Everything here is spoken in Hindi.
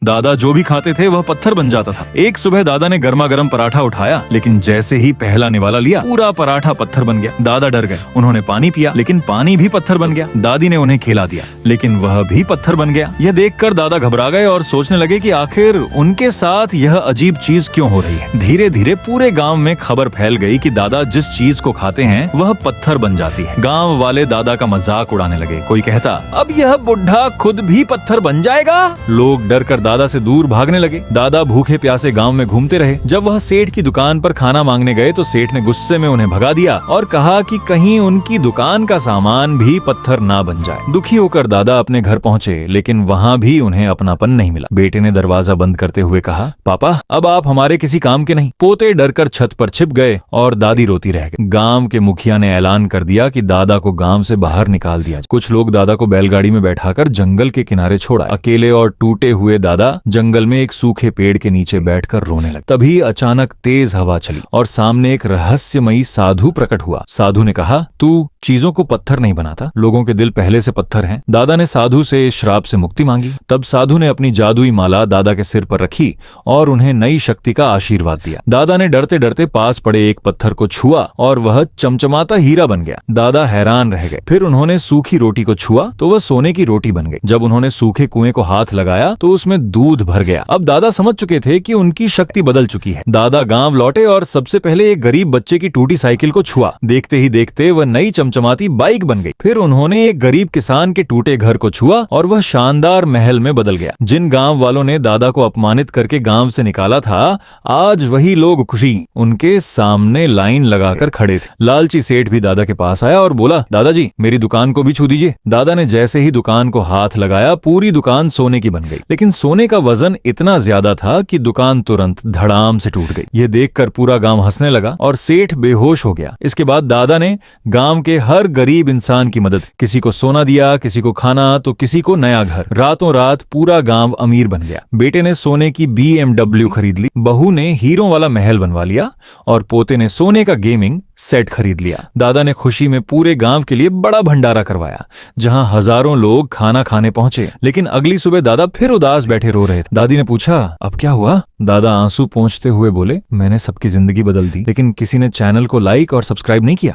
दादा जो भी खाते थे वह पत्थर बन जाता था। एक सुबह दादा ने गर्मा गर्म पराठा उठाया, लेकिन जैसे ही पहला निवाला लिया पूरा पराठा पत्थर बन गया। दादा डर गए। उन्होंने पानी पिया, लेकिन पानी भी पत्थर बन गया। दादी ने उन्हें खिला दिया, लेकिन वह भी पत्थर बन गया। यह देखकर दादा घबरा गए और सोचने लगे कि आखिर उनके साथ यह अजीब चीज क्यों हो रही है। धीरे धीरे पूरे गांव में खबर फैल गई कि दादा जिस चीज को खाते हैं वह पत्थर बन जाती है। गांव वाले दादा का मजाक उड़ाने लगे। कोई कहता, अब यह बुढ़ा खुद भी पत्थर बन जाएगा। लोग डर कर दादा से दूर भागने लगे। दादा भूखे प्यासे गांव में घूमते रहे। जब वह सेठ की दुकान पर खाना मांगने गए तो सेठ ने गुस्से में उन्हें भगा दिया और कहा कि कहीं उनकी दुकान का सामान भी पत्थर ना बन जाए। दुखी होकर दादा अपने घर पहुंचे, लेकिन वहां भी उन्हें अपनापन नहीं मिला। बेटे ने दरवाजा बंद करते हुए कहा, पापा अब आप हमारे किसी काम के नहीं। पोते डरकर छत पर छिप गए और दादी रोती रह गई। गांव के मुखिया ने ऐलान कर दिया कि दादा को गांव से बाहर निकाल दिया। कुछ लोग दादा को बैलगाड़ी में बैठाकर जंगल के किनारे छोड़ा। अकेले और टूटे हुए दादा जंगल में एक सूखे पेड़ के नीचे बैठकर रोने लगे। तभी अचानक तेज हवा चली और सामने एक रहस्यमयी साधु प्रकट हुआ। साधु ने कहा, तू चीजों को पत्थर नहीं बनाता, लोगों के दिल पहले से पत्थर हैं। दादा ने साधु से इस श्राप से मुक्ति मांगी। तब साधु ने अपनी जादुई माला दादा के सिर पर रखी और उन्हें नई शक्ति का आशीर्वाद दिया। दादा ने डरते डरते पास पड़े एक पत्थर को छुआ और वह चमचमाता हीरा बन गया। दादा हैरान रह गए। फिर उन्होंने सूखी रोटी को छुआ तो वह सोने की रोटी बन गई। जब उन्होंने सूखे कुएं को हाथ लगाया तो उसमें दूध भर गया। अब दादा समझ चुके थे कि उनकी शक्ति बदल चुकी है। दादा गांव लौटे और सबसे पहले एक गरीब बच्चे की टूटी साइकिल को छुआ। देखते ही देखते वह नई चमचमाती बाइक बन गई। फिर उन्होंने एक गरीब किसान के टूटे घर को छुआ और वह शानदार महल में बदल गया। जिन गांव वालों ने दादा को अपमानित करके गांव से निकाला था, आज वही लोग खुशी उनके सामने लाइन लगाकर खड़े थे। लालची सेठ भी दादा के पास आया और बोला, दादाजी मेरी दुकान को भी छू दीजिए। दादा ने जैसे ही दुकान को हाथ लगाया पूरी दुकान सोने की बन गई, लेकिन सोने का वजन इतना ज्यादा था कि दुकान तुरंत धड़ाम से टूट गई। यह देखकर पूरा गांव हंसने लगा और सेठ बेहोश हो गया। इसके बाद दादा ने गांव के हर गरीब इंसान की मदद, किसी को सोना दिया, किसी को खाना तो किसी को नया घर। रातों रात पूरा गांव अमीर बन गया। बेटे ने सोने की BMW खरीद ली, बहू ने हीरों वाला महल बनवा लिया और पोते ने सोने का गेमिंग सेट खरीद लिया। दादा ने खुशी में पूरे गांव के लिए बड़ा भंडारा करवाया, जहां हजारों लोग खाना खाने पहुंचे। लेकिन अगली सुबह दादा फिर उदास बैठे रो रहे थे। दादी ने पूछा, अब क्या हुआ? दादा आंसू पोंछते हुए बोले, मैंने सबकी जिंदगी बदल दी, लेकिन किसी ने चैनल को लाइक और सब्सक्राइब नहीं किया।